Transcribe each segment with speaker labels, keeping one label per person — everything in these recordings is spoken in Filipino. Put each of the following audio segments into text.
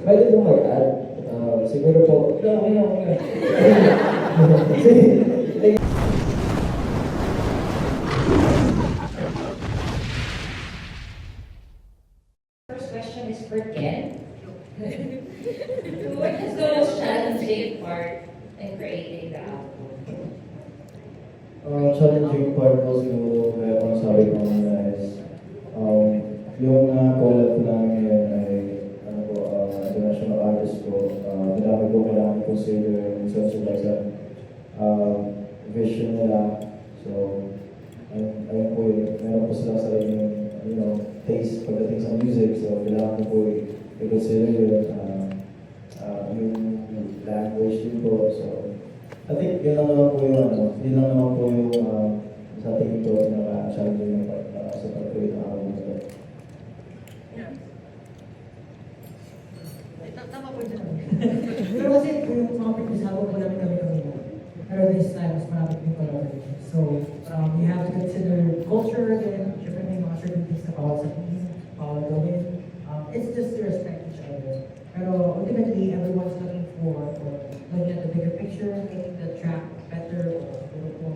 Speaker 1: pwede po mag-add. Siguro po,
Speaker 2: First question is for Ken. What is the most challenging part in creating the album?
Speaker 3: Challenging part po siguro, kaya kung sabi ko na is, yung collab ko namin ngayon ay, international artist ko. Marami po kailangan consider in terms of like sa vision nila. So, ayun po yun, meron po sila sa yung, taste pagdating sa music. So, kailangan po i-consider yun, yung language din po. So, I think yun lang naman po yung yun lang naman po yung sa tingin ko pinaka-challenging yung sa pag-create ng album na ito.
Speaker 4: Tama po dyan. Pero kasi yung mga pag-usapan po namin kami kanina. Pero this time, mas marami yung collaboration. So, you have to consider culture again, syempre may mga certain things na bawal sabihin, bawal gawin. It's just to respect each other. Pero ultimately, everyone's looking for looking at the bigger picture, making the track better, or siguro po,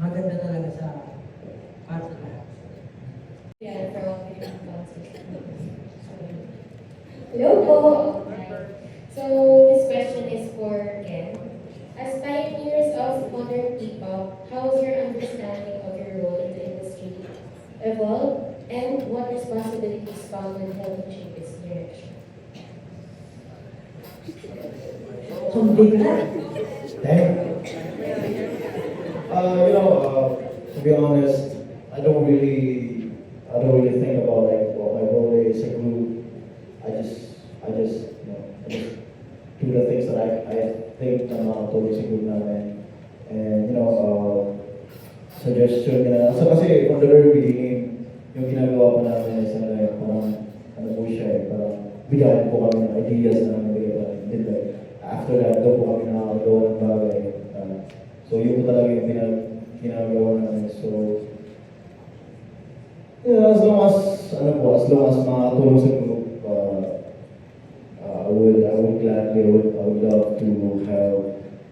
Speaker 4: maganda talaga sa para sa lahat.
Speaker 2: Yeah, from
Speaker 5: Hello po. So, this question is for Ken. As pioneers of modern P-pop, how has your understanding of your role in the industry evolved, and what responsibilities come with helping shape its direction?
Speaker 4: Ang big na.
Speaker 3: Dang. To be honest, I don't really think about like what my role is a group. I just do the things that I think na makatulong sa group namin. And suggestion na. So kasi from the very beginning, yung ginagawa pa namin is parang po siya parang bigyan po kami ng ideas na nabigay pa namin. Then like, after that, doon po kami nakakagawa ng bagay. So yun po talaga yung ginagawa namin. So, yeah, as long as makatulong sa group, I would gladly, I would love to help.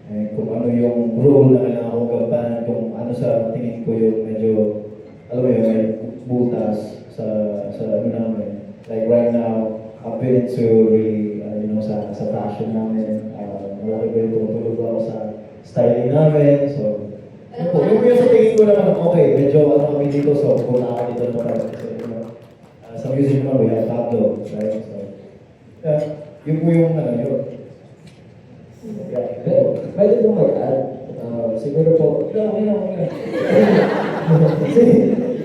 Speaker 3: And kung ano yung role na kailangan kong gampanan, kung ano sa tingin ko yung medyo, alam mo yun, may butas sa ano namin. Like right now, I've been into really, sa fashion namin. Malaki ko yung tumutulog ako sa styling namin. So, yun po yung sa tingin ko naman, okay, medyo kami dito, so kung ako dito naman, sa music naman, we have Pablo, right? So, yeah, yun po yung yun. Yeah.
Speaker 1: pwede po mag-add. Siguro po,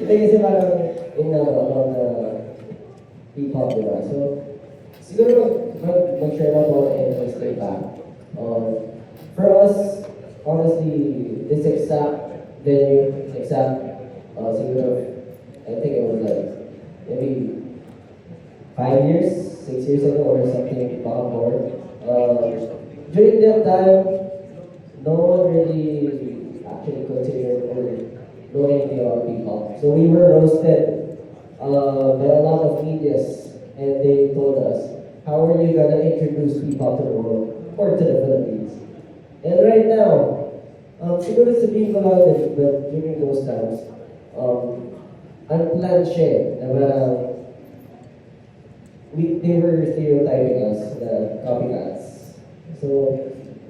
Speaker 1: kasi parang about P-pop, diba? So, siguro mag-share na po ang interest ko iba. For us, honestly, this exact venue, siguro, I think it was like, maybe 5 years, 6 years ago or something, baka more. During that time, no one really actually considered or know anything about P-pop. So we were roasted by a lot of medias, and they told us, how are you gonna introduce P-pop to the world or to the Philippines? And right now, siguro sabihin ko lang din, but during those times, unplanned siya, na parang they were stereotyping us, the copycats. So,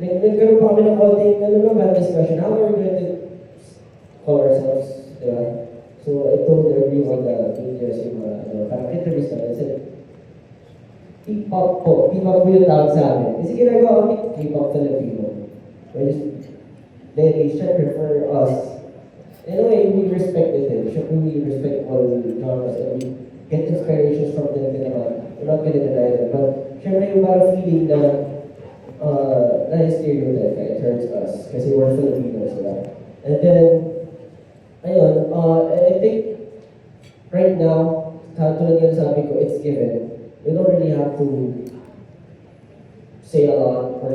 Speaker 1: nagkaroon pa kami ng konting bad discussion. How are we going to call ourselves, diba? So, I told everyone the medias yung parang interviews namin. I said, P-pop po yung tawag sa amin. Kasi ginagawa kami K-pop Filipino. They should prefer us. Anyway, we respected them. Siyempre, we respect all genres and we get inspirations from them din naman. We're not gonna deny them. But, siyempre, yung parang feeling na stereotype it hurts us kasi we're Filipinos, diba? And then, ayun, I think right now, tulad yung sabi ko, it's given. We don't really have to say a lot or,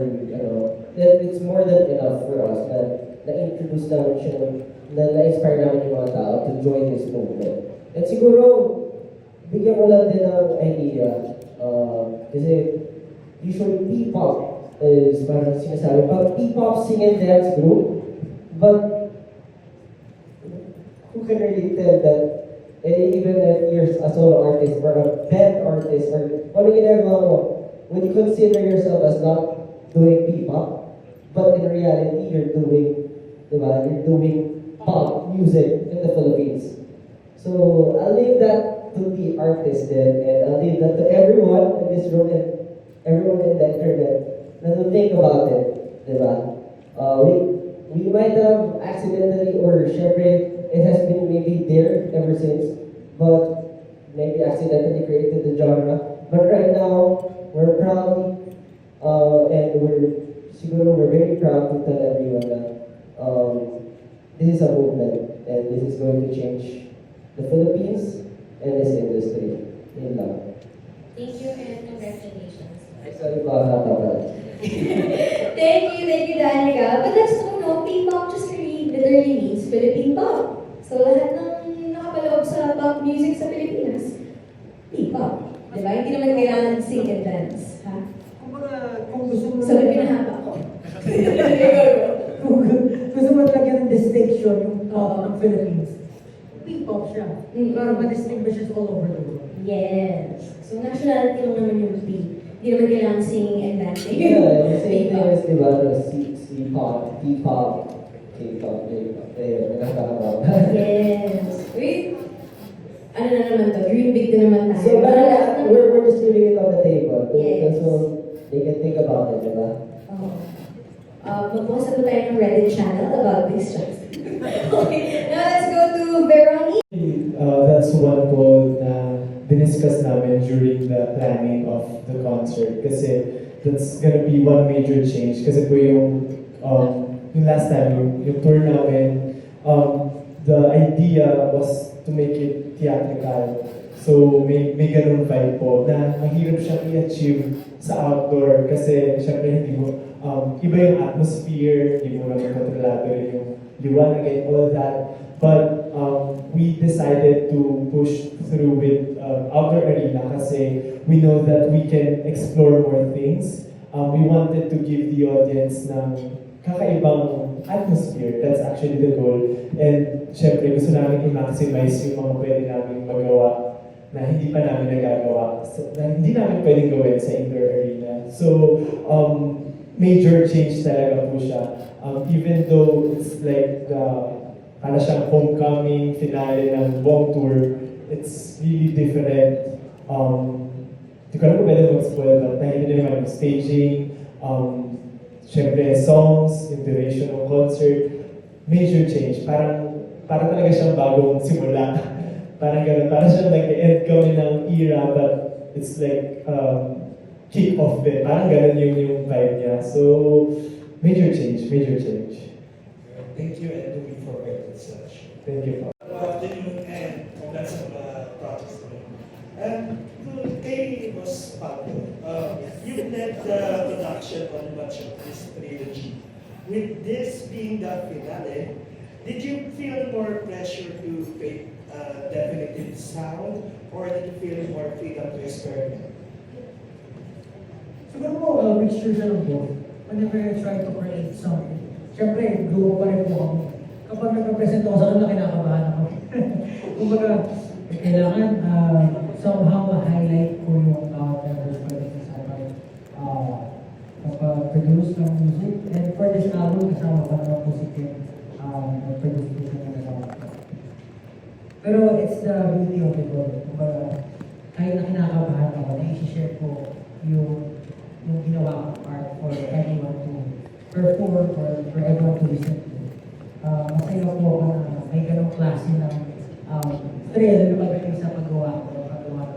Speaker 1: that it's more than enough for us na na-introduce namin siya, na-inspire namin yung mga tao to join this movement. And siguro, bigyan ko lang din ng idea, Kasi usually P-pop is parang sinasabi, pag P-pop sing and dance group, but who can really tell that even if you're a solo artist or a band artist or ano ginagawa mo, when you consider yourself as not doing P-pop, but in reality, you're doing, diba, you're doing pop music in the Philippines. So, I'll leave that to the artist then, and I'll leave that to everyone in this room and everyone in the internet na to think about it, diba? We might have accidentally, or syempre, it has been maybe there ever since, but maybe accidentally created the genre. But right now, we're proud, and we're very proud to tell everyone that this is a movement, and this is going to change the Philippines and this industry. Yun lang.
Speaker 5: Thank you and congratulations.
Speaker 1: Sorry pa, hata pa.
Speaker 6: Thank you, Danica. But let's know, P-pop just literally means Philippine pop. So lahat ng nakapaloob sa pop music sa Pilipinas, P-pop. Diba? Hindi naman kailangan sing and dance. Ha?
Speaker 4: Kumbaga, kung gusto mo...
Speaker 6: Sabi pinahaba ko.
Speaker 4: Kung gusto mo talaga ng distinction yung pop ng Philippines, P-pop siya. Para ma-distinguish it all over the world.
Speaker 6: Yes. So nationality lang naman yung P. Hindi naman kailangan singing and dancing.
Speaker 1: Yeah, the same thing as, diba, the C-pop, P-pop, K-pop, J-pop. Ayun, nakakatawa.
Speaker 6: Yes. Wait. Ano na naman to? Dream big na naman tayo.
Speaker 1: So, but we're just leaving it on the table.
Speaker 6: Yes.
Speaker 1: So, they can think about it, diba?
Speaker 6: Oh. Magpost na po tayo ng Reddit channel about this shots. Okay, now let's go to Veronique.
Speaker 7: That's one quote na diniscuss namin during the planning of the concert kasi that's gonna be one major change kasi po yung last time, yung tour namin, the idea was to make it theatrical. So may ganun vibe po na mahirap siyang i-achieve sa outdoor kasi syempre hindi mo, iba yung atmosphere, hindi mo naman kontrolado yung liwanag and all that. But we decided to push through with outdoor arena kasi we know that we can explore more things. We wanted to give the audience ng kakaibang atmosphere. That's actually the goal. And syempre gusto namin i-maximize yung mga pwede namin magawa na hindi pa namin nagagawa, na hindi namin pwedeng gawin sa indoor arena. So, major change talaga po siya. Even though it's like para siyang homecoming finale ng buong tour, it's really different. Hindi ko alam kung pwede mag-spoil, but nakikita niyo naman yung staging, syempre songs, yung duration ng concert, major change. Parang talaga siyang bagong simula. Parang gano'n, parang siyang nag-end kami ng era, but it's like kick off din. Parang gano'n yung vibe niya. So, major change, major change.
Speaker 8: Thank you and looking forward to such.
Speaker 7: Thank you.
Speaker 8: Good afternoon and congrats on the project. And kay Boss Pablo, you led the production on much of this trilogy. With this being the finale, did you feel more pressure to create a definitive sound or did you feel more freedom to experiment?
Speaker 4: Siguro po, mixture siya ng both. Whenever I try to create something, syempre, grupo pa rin po kami. Kapag nag-present ako sa kanila, kinakabahan ako. Kumbaga, kailangan somehow ma-highlight ko yung bawat members ko rin sa kapag-produce ng music. And for this album, kasama pa naman po si Kim, nag-produce po siya ng kasama ko. Pero it's the beauty of it all. Kumbaga, kahit na kinakabahan ako, na-i-share ko yung ginawa kong art for everyone to perform or for everyone to listen to. Masaya po ako na may ganong klase ng thrill na pagdating sa paggawa ng art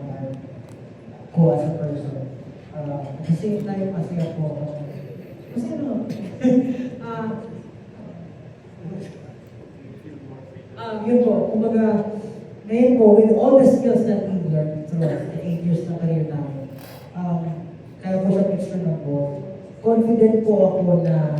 Speaker 4: ko as a person. At the same time, masaya po ako. Masaya naman. Yun po, kumbaga, ngayon po, with all the skills that we've learned throughout the 8 years na career namin, kaya po siya mixture ng both. Confident po ako na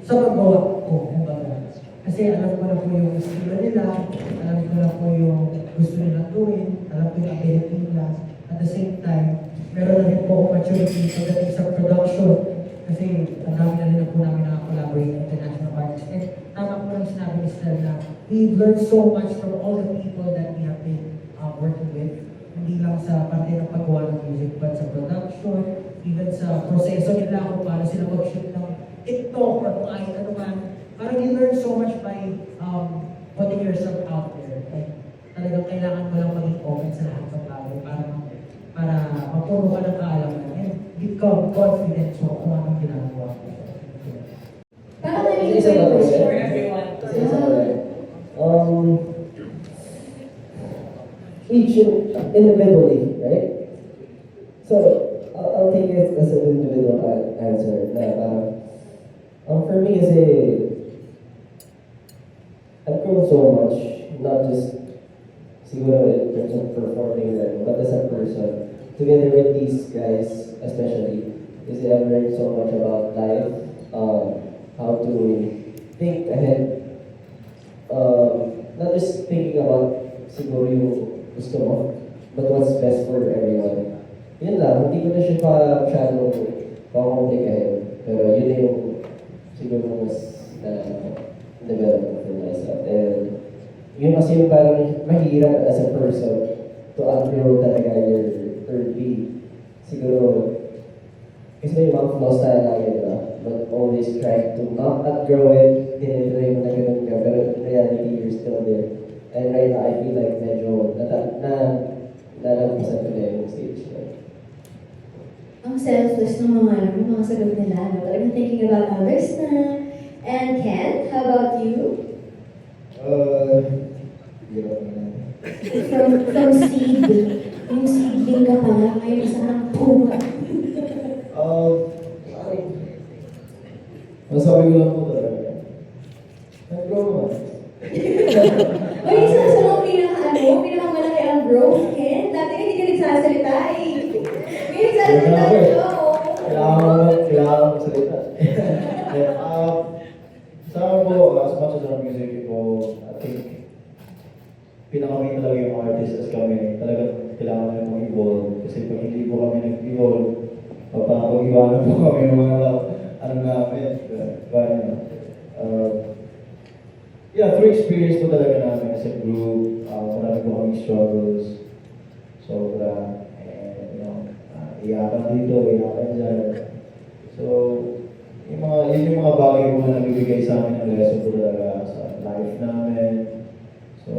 Speaker 4: sa paggawa ko, kumbaga. Kasi alam ko na po yung estilo nila, alam ko na po yung gusto nila gawin, alam ko yung ability nila. At the same time, meron na rin po akong maturity pagdating sa production. Kasi ang dami na rin na po namin nakakolaborate with international artists. And tama po lang sinabi ni Stel na we've learned so much from all the people that we have been working with. Hindi lang sa parte ng paggawa ng music, but sa production, even sa proseso nila kung paano sila mag-shoot ng TikTok or kung ano man. Parang you learn so much by putting yourself out there. Like, talagang kailangan mo lang maging open sa lahat ng bagay para mapuro ka ng kaalaman and become confident mo kung anong ginagawa mo.
Speaker 6: Parang narinig
Speaker 1: Isa
Speaker 6: ko
Speaker 1: ba
Speaker 6: yung
Speaker 1: to,
Speaker 6: question.
Speaker 2: For everyone.
Speaker 1: Kasi isa ba yan? Each individually, right? So, I'll take it as an individual answer. For me, I've grown so much, not just siguro in terms of performing them, but as a person. Together with these guys, especially, kasi I've learned so much about life, how to think ahead, not just thinking about siguro yung gusto mo, but what's best for everyone. Yun lang, hindi ko na siya pa masyadong pa-complicated, pero yun na yung siguro mas develop for myself. And yun kasi yung parang mahirap as a person to outgrow talaga your third B. Siguro, kasi may mga flaws tayo lagi, diba? But always try to not outgrow it, dinidry mo na ganun ka, pero in reality, you're still there. And right now, I feel like medyo nalagpasan ko na yung stage.
Speaker 6: Ang selfless ng mga sagot nila. No? Talagang thinking about others na. And Ken, how about you?
Speaker 3: Hirap na.
Speaker 6: From seed. Yung seedling ka pala, ngayon isa ng puma.
Speaker 3: Masabi ko lang po talaga. Nag-grow naman.
Speaker 6: Uy, isa sa mga pinakamalaki ang growth, Ken. Dati hindi ka nagsasalita eh. Ngayon nagsasalita ka siya, oh.
Speaker 3: Kailangan mo salita. Sa akin po, as much as our music ko, I think, pinakamain talaga yung artist as kami. Talagang kailangan namin mag-evolve. Kasi pag hindi po kami nag-evolve, papapag-iwanan po kami ng mga namin. Yeah, through experience po talaga namin as a group, marami po kami struggles. Sobra, iyakan dito, iyakan dyan. So, yun yung mga bagay po na nagbibigay sa amin ng lesson po talaga sa life namin. So,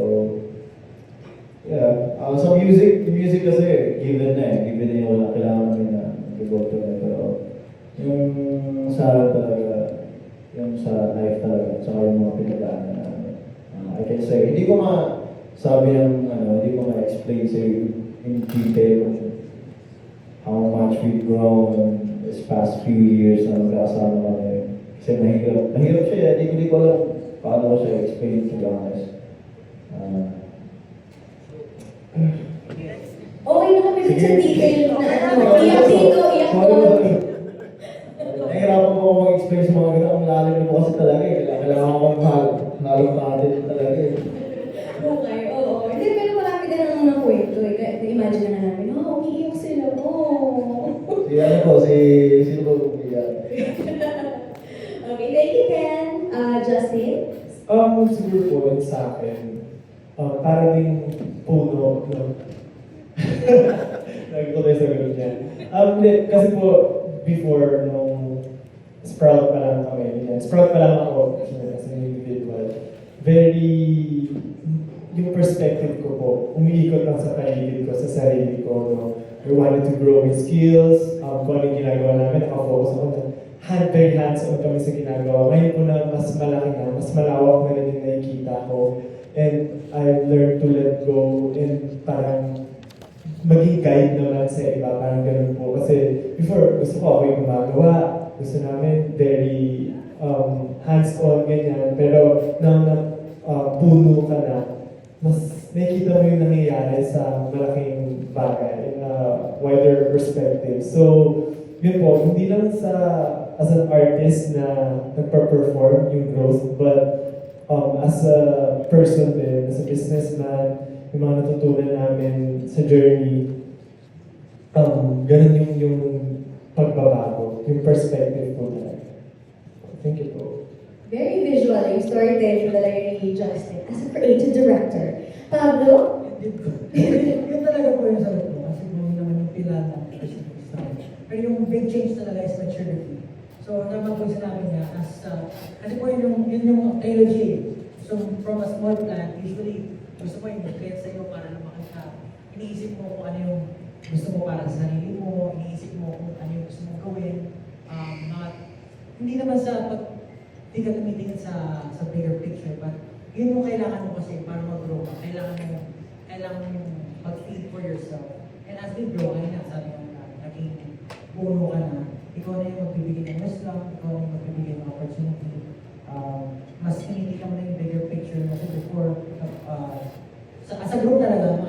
Speaker 3: yeah. Sa music, yung music kasi given na eh. Given na yung wala kailangan namin na mag-go to na. Pero yung sa talaga, yung sa life talaga, tsaka yung mga pinagdaanan namin. I can say, hindi ko sabi ng, hindi ko ma-explain sa in detail how much we've grown this past few years na magkasama kami. Kasi mahirap siya, hindi ko alam paano ko siya explain, to be honest.
Speaker 6: Okay na kami dun sa detail na iyak dito, iyak doon.
Speaker 3: Nahihirapan po ako mag-explain sa mga ganun. Ang lalim na po kasi talaga eh. Kailangan ko halong natin talaga eh.
Speaker 6: Okay, oo. Hindi, pero marami din ang kwento eh. Kaya imagine na namin, umiiyak sila,
Speaker 3: Sino po umiyak?
Speaker 6: Okay, thank you, Ken. Justin?
Speaker 7: Siguro po yun sa akin, para ding puno, no? Lagi ko tayo sa ganun niya. Hindi, kasi po, before, nung sprout pa lang kami, sprout pa lang ako, as an individual, yung perspective ko po, umiikot lang sa paligid ko, sa sarili ko, no? I wanted to grow my skills, kung ano yung ginagawa namin, nakafocus ako na very hands-on kami sa ginagawa. Ngayon po na mas malaki na, mas malawak na rin yung nakikita ko. And I've learned to let go and parang maging guide naman sa iba, parang ganun po. Kasi before, gusto ko ako yung gumagawa, gusto namin very hands-on, ganyan. Pero nang puno ka na, mas nakikita mo yung nangyayari sa malaking bagay in a wider perspective. So, yun po, hindi lang as an artist na nagpa-perform yung growth, but as a person din, as a businessman, yung mga natutunan namin sa journey, ganun yung pagbabago, yung perspective po talaga. Thank you po.
Speaker 6: Very visual yung storytelling talaga ni Justin as a creative director. Pablo?
Speaker 4: Yun talaga po yung sagot ko. Kasi kung yun naman yung pila ng pero yung big change talaga is maturity. So, tama po yung sinabi niya, kasi po yun yung trilogy. So, from a small plant, usually, gusto mo yung create sa'yo para lumaki ka. Iniisip mo kung ano yung gusto mo para sa sarili mo, iniisip mo kung ano yung gusto mong gawin. Hindi naman sa hindi ka tumitingin sa bigger picture, but yun yung kailangan mo kasi para mag-grow ka. Kailangan mo mag-feed for yourself. And as we grow, ayun nga, sabi nga, naging puno ka na, ikaw na yung magbibigay ng wisdom, ikaw na yung magbibigay ng opportunity. Mas pinili ka mo na yung bigger picture kasi before, as a group talaga,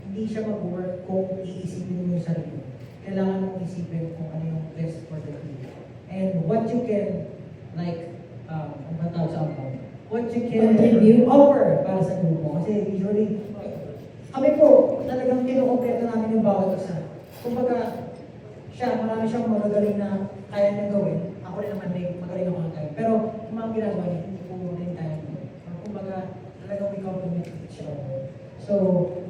Speaker 4: hindi siya mag-work kung iisipin mo yung sarili. Kailangan mong isipin kung ano yung best for the team. And what you can, like, ang tawag sa outcome, what you can
Speaker 6: Contribute.
Speaker 4: offer para sa grupo. Kasi usually, kami po, talagang kinukompleto namin yung bawat isa. Kumbaga, marami siyang magagaling na kaya niyang gawin. Ako rin naman may magaling ako ng time. Pero yung mga ginagawa niya, hindi po rin tayo. Kumbaga, talagang we compliment each other. So,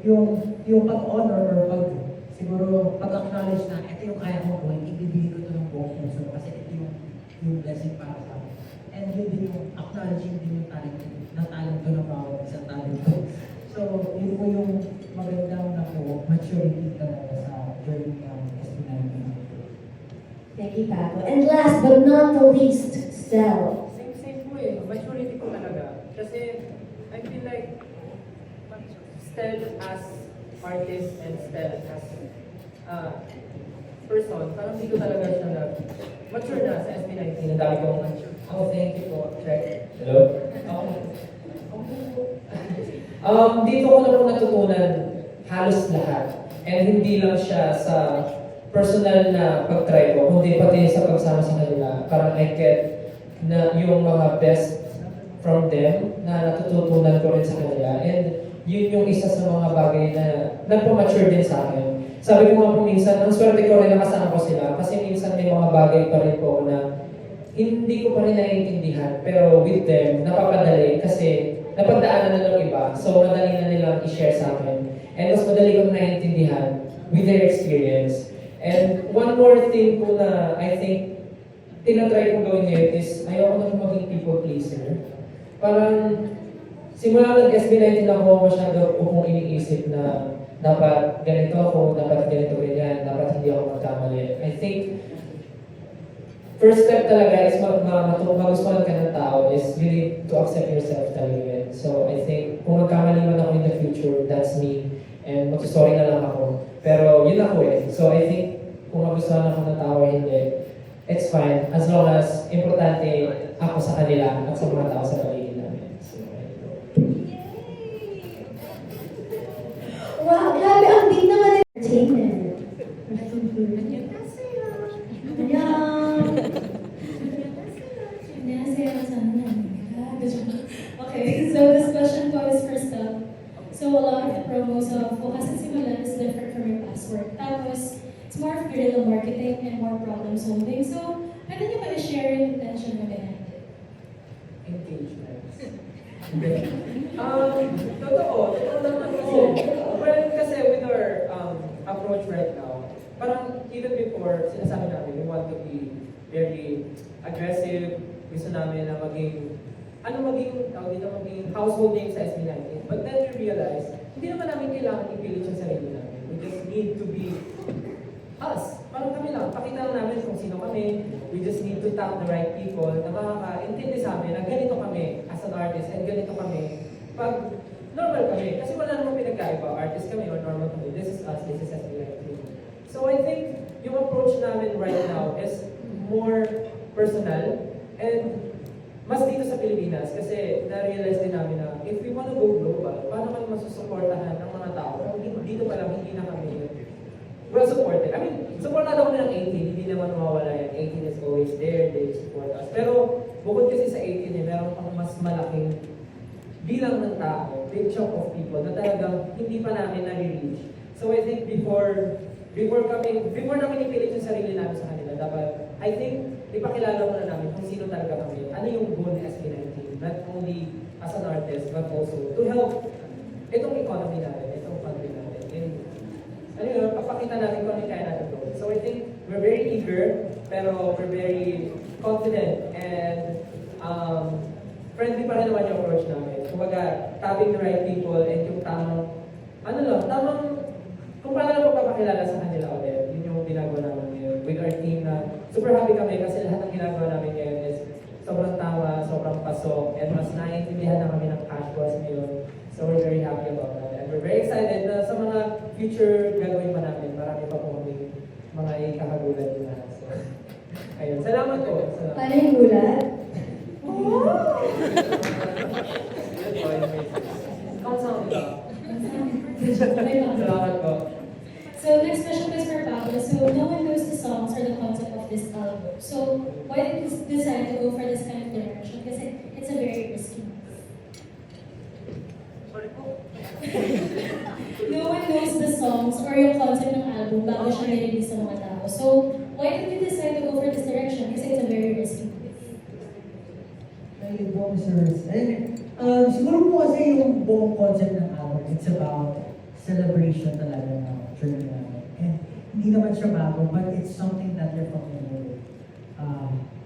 Speaker 4: yung pag-honor or siguro pag-acknowledge na ito yung kaya kong gawin, ibibigay ko ito ng buong puso kasi ito yung blessing para sa akin. And yun din yung acknowledging din yung talent ko ng bawat isang talent ko. So, yun po yung magandang na po, maturity talaga sa journey ng SB19.
Speaker 6: Thank you, Pablo. And last but not the least, Stel.
Speaker 9: Same po eh. Maturity po talaga. Kasi I feel like Stel as artist and Stel as person, parang dito talaga siya mature na sa SB19. Ang dami kong thank you po. Check.
Speaker 10: Hello? Dito ko na po natutunan halos lahat. And hindi lang siya sa personal na pag-try ko, kundi pati sa pagsama sa kanila. Parang I get na yung mga best from them na natututunan ko rin sa kanila. And yun yung isa sa mga bagay na nagpa-mature din sa akin. Sabi ko nga po minsan, ang swerte ko rin nakasama ko sila kasi minsan may mga bagay pa rin po na hindi ko pa rin naiintindihan. Pero with them, napapadali kasi napadaanan na ng iba. So madali na nilang i-share sa akin. And mas madali kong naiintindihan with their experience. And one more thing po na I think tinatry kong gawin ngayon is ayoko na maging people pleaser. Parang simula nag-SB19 ako masyado kung iniisip na dapat ganito ako, dapat ganito ganyan, dapat hindi ako magkamali. I think first step talaga is magustuhan ka ng tao is you need to accept yourself talaga yun. So I think kung magkamali man ako in the future, that's me. And mag-sorry na lang ako. Pero yun ako eh. So I think kung magustuhan ako ng tao hindi, it's fine. As long as importante ako sa kanila at sa mga tao sa paligid namin. So,
Speaker 6: Wow, grabe ang big naman ng entertainment.
Speaker 11: Okay, so this question po is for Steph. So a lot of the promos of Bukas at Simulan is different from your past work. Tapos, it's more of guerrilla marketing and more problem solving. So, pwede niyo ba i-share yung intention mo behind it?
Speaker 9: Engagements. Totoo naman kasi. Well, kasi with our approach right now, parang even before, sinasabi namin, we want to be very aggressive. Gusto namin na maging household name sa SB19. But then we realized, hindi naman namin kailangan ipilit yung sarili namin. We just need to be us. Parang kami lang. Pakita lang namin kung sino kami. We just need to tap the right people na makaka-intindi sa amin na ganito kami as an artist and ganito kami pag normal kami. Kasi wala namang pinagkaiba. Artist kami or normal kami. This is us. This is SB19. So I think yung approach namin right now is more personal and mas dito sa Pilipinas kasi na-realize din namin na if we want to go global, paano kami masusuportahan ng mga tao? Dito pa lang, hindi na kami well supported. I mean, supportado kami ng 18, hindi naman mawawala yan. 18 is always there, they support us. Pero bukod kasi sa 18 meron pang mas malaking bilang ng tao, big chunk of people na talagang hindi pa namin nare-reach. So I think before before namin ipilit yung sarili namin sa kanila, dapat, I think, ipakilala muna namin kung sino talaga kami. Ano yung goal ni SB19, not only as an artist, but also to help itong economy natin, itong country natin. And, ano yun, papakita natin kung ano yung kaya natin gawin. So I think we're very eager, pero we're very confident and friendly pa rin naman yung approach namin. Kumbaga, tapping the right people and yung tamang, kung paano lang magpapakilala sa kanila ulit. Yun yung ginagawa namin ngayon with our team na super happy kami kasi lahat ng ginagawa namin ngayon is sobrang tama, sobrang pasok, and mas naiintindihan na kami ng cash flows ngayon. So we're very happy about that. And we're very excited na sa mga future gagawin pa namin. Marami pa po kami mga ikahagulan din na. So, ayun. Salamat po. Salamat.
Speaker 6: Paano yung gulat?
Speaker 9: Salamat po.
Speaker 11: So next question is for Pablo. So no one knows the songs or the concept of this album. So why did you decide to go for this kind of direction? Because it's a very risky move. No one knows the songs or yung concept ng album bago siya nirelease sa mga tao. So why did you decide to go for this direction? Kasi it's a very risky move.
Speaker 4: Thank you po, Mr. Siguro po kasi yung buong concept ng album, it's about celebration talaga ng journey namin. And hindi naman siya bago, but it's something that you're familiar with.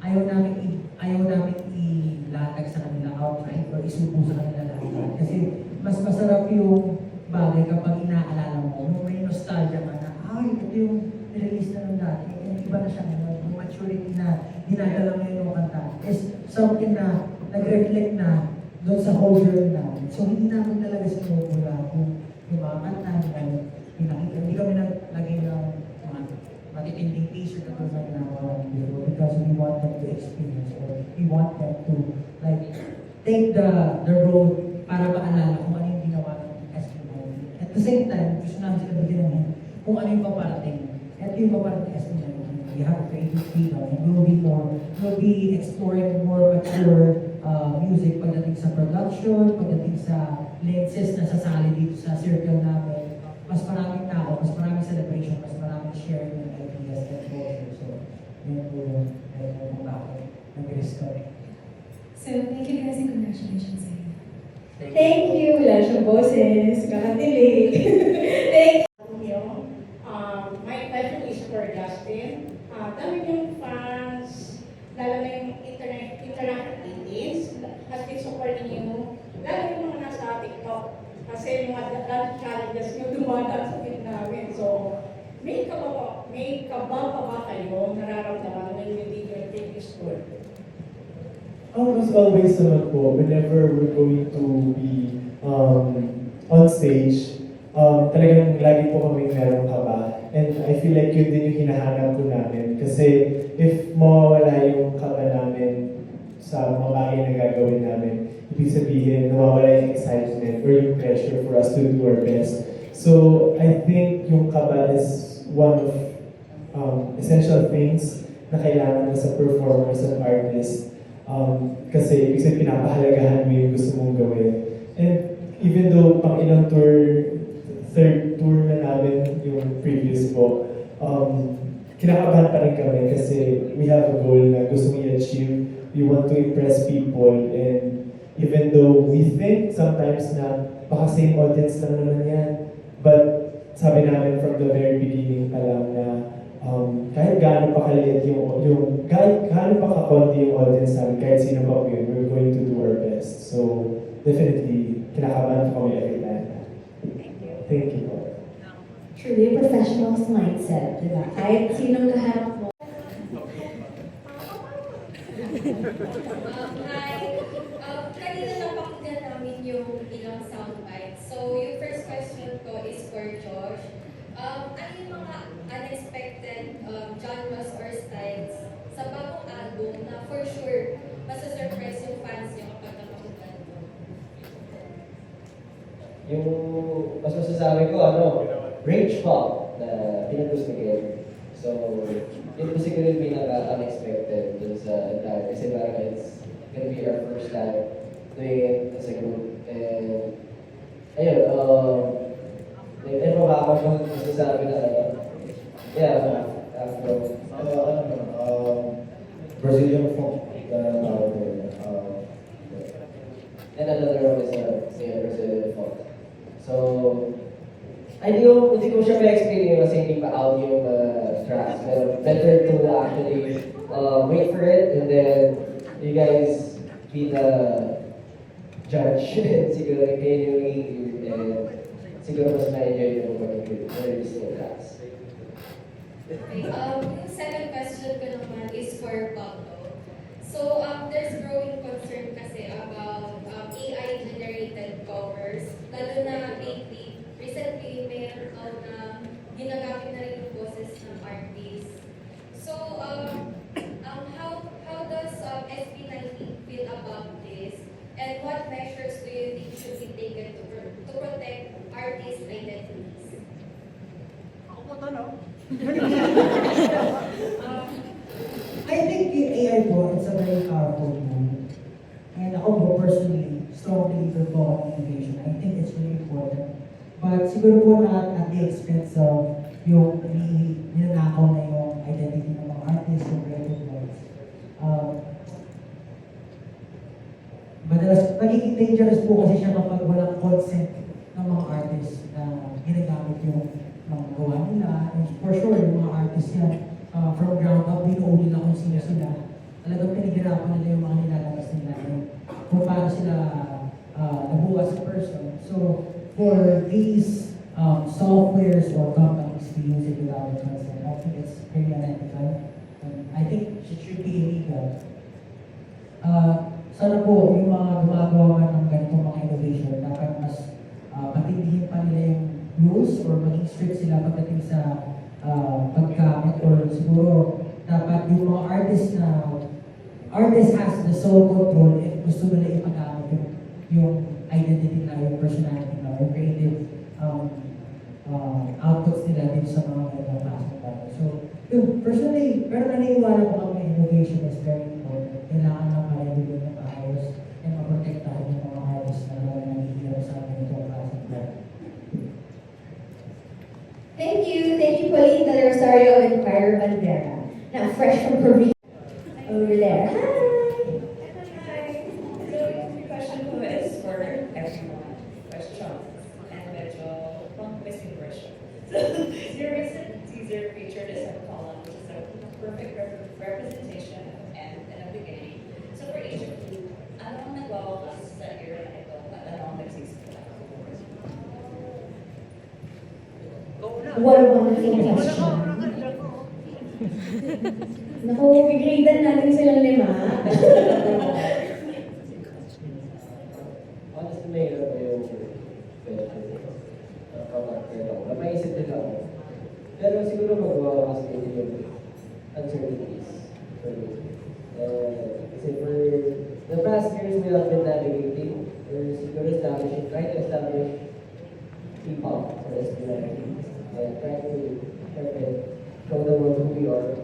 Speaker 4: Ayaw namin ilatag sa kanila outright or isubo sa kanila lahat. Kasi mas masarap yung bagay kapag inaalala mo, nung may nostalgia ka na, ay, ito yung nirelease na nung dati. And iba na siya ngayon. Yung maturity na dinadala ngayon yung kanta is something na nag-reflect na doon sa whole journey namin. So hindi namin talaga sinubula kung yung mga kanta na pinakita. Hindi kami naglagay ng mga matitinding t-shirt na tulad na before because we want them to experience or we want them to like take the road para maalala kung ano yung ginawa ng SB19. At the same time, gusto namin sila bigyan ng hint kung ano yung paparating. At yung paparating SB19, we have creative freedom and we'll be exploring more mature music pagdating sa production, pagdating sa lenses na sasali dito sa circle namin. Mas maraming tao, mas maraming celebration, mas maraming sharing ng ideas and culture. So, yun po yung kung bakit nag-risk kami.
Speaker 11: So thank you guys and congratulations sa inyo.
Speaker 6: Thank you. Wala siyang boses. Kakatilig. Thank you.
Speaker 12: My question is for Justin. Dami yung fans, lalo na yung international audience, has been supporting you, lalo yung mga nasa TikTok. Kasi yung mga dance challenges nyo dumadaan sa feed namin. So, may kaba pa ba kayo nararamdaman when you did your previous tour?
Speaker 7: As always naman po, whenever we're going to be on stage, talagang lagi po kami meron kaba. And I feel like yun din yung hinahanap po namin. Kasi if mawawala yung kaba namin sa mga bagay na gagawin namin, ibig sabihin, nawawala yung excitement or yung pressure for us to do our best. So I think yung kaba is one of essential things na kailangan sa performers and artists. Kasi ibig sabihin, pinapahalagahan mo yung gusto mong gawin. And even though pang ilang third tour na namin yung previous po, kinakabahan pa rin kami kasi we have a goal na gusto mong i-achieve. We want to impress people, and even though we think sometimes na baka same audience lang naman yan, but sabi namin from the very beginning pa lang na kahit gaano pa kaliit kahit gaano pa kakonti yung audience namin, kahit sino pa po yun, we're going to do our best. So, definitely, kinakabahan po kami every time. Thank you po.
Speaker 6: Truly a professional's mindset, di ba? Kahit sinong kaharap mo.
Speaker 2: Kanina napakinggan namin yung ilang soundbites. So, yung first question ko is for Josh. Ano yung mga unexpected genres or styles sa bagong album na for sure masa-surprise yung fans niyo kapag napakinggan ko?
Speaker 1: Yung mas masasabi ko, rage pop na pinag-gusto ni Ken. So, yun po siguro yung pinaka-unexpected dun sa entire. Kasi parang it's gonna be our first time doing it as a group. And, ayun, and pa ako masasabi na Yeah, Afro.
Speaker 3: Brazilian folk.
Speaker 1: And another one is Brazilian folk. So, hindi ko siya ma-explain yung kasi hindi pa out yung tracks. Pero better to actually wait for it and then you guys be the judge. Siguro kayo yung i-hear and siguro mas na-enjoy yung mag-release yung tracks.
Speaker 2: Okay, yung second question ko naman is for Pablo. So, there's growing concern kasi about AI-generated covers, lalo na lately, recently, mayroon na ginagamit na rin yung boses ng artists. So, how does SB19 feel about this? And what measures do you think should be taken to protect artists' identities?
Speaker 4: I think yung AI po, it's a very powerful tool. And ako po personally, strong believer po on innovation. I think it's really important. But siguro po not at the expense of yung ninanakaw na yung identity ng mga artists, yung creative works. Madalas, nagiging dangerous po kasi siya kapag walang consent ng mga artists na ginagamit yung mga gawa nila. And for sure, yung mga artists yan, from ground up, binuo nila kung sino sila. Talagang pinaghirapan nila yung mga nilalabas nila. And kung paano sila nabuo as a person. So, for these softwares or companies to use it without the consent, I think it's very unethical. I think it should be illegal. Sana po yung mga gumagawa man ng ganitong mga innovation, dapat mas patindihin pa nila yung rules or maging strict sila pagdating sa paggamit or siguro dapat yung mga artist has the sole control if gusto nila ipagamit yung identity nila, yung personality nila, yung creative outputs nila dito sa mga ganitong klaseng bagay. So, yun, personally, pero naniniwala ko ang innovation is very important. Kailangan lang ma-regulate na maayos and maprotektahan yung mga artists na nanghihirap sa ganitong klaseng bagay.
Speaker 6: Thank you, Pauline Del Rosario of Empire Bandera. Now, fresh from Korea. Over there.
Speaker 13: Hi. So, yung question ko is for everyone. Question. And medyo pang-missing version. So, your recent teaser featured a sub-column, which is a perfect representation of an end and a beginning. So, for each of you, ano ang nagwawakas sa era na ito at ano ang nagsisimula?
Speaker 6: What a wonderful question. Naku, gigradean natin silang 5.
Speaker 1: Honestly, mahirap pa yung question. Maisip din ako. Pero siguro magawa kasi yung uncertainties for me. Kasi for the past years, we have been navigating or siguro trying to establish P-pop or SB19 and trying to show the world who we are.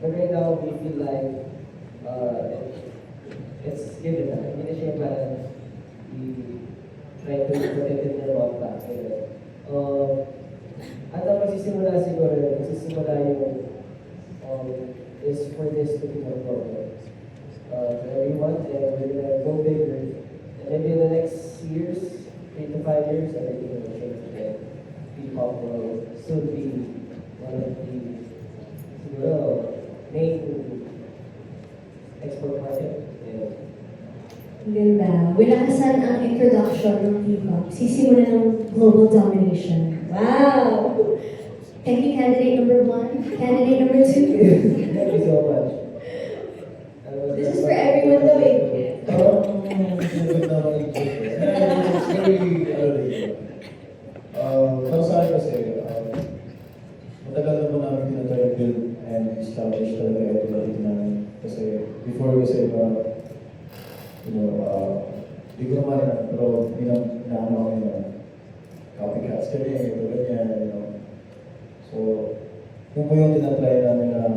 Speaker 1: But right now, we feel like it's given na. Hindi na siya parang try to protect it their long back. At ang magsisimula yung is for this to be more global. Everyone, and we're gonna go bigger. And maybe in the next years, 3 to 5 years, everything will change again. P-pop will soon be one of the main export market.
Speaker 6: Ganda. Wilakasan ang introduction ng P-pop. Sisimula ng global domination. Wow! Thank you, candidate number 1. Candidate number 2.
Speaker 1: Thank you so much.
Speaker 6: This is for everyone though, eh.
Speaker 3: Para sa akin kasi, matagal naman namin tinatry build and establish talaga yung identity namin. Kasi before kasi, hindi ko naman yan, pero inaano kami na copycats kami, ito ganyan, So, yun po yung tinatry namin na